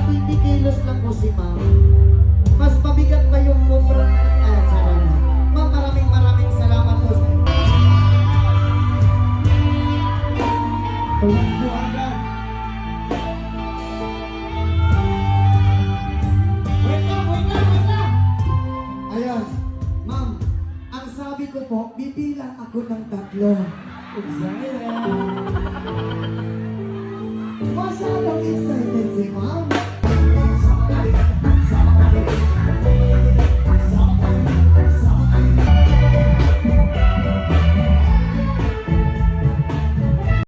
20 kilos lang po si ma'am. Mas mabigat pa yung kumpra. Ma'am, maraming salamat po. Wait lang! Ayun, ma'am, ang sabi ko po, bibilang ako ng 3. Masyadong excited si ma'am.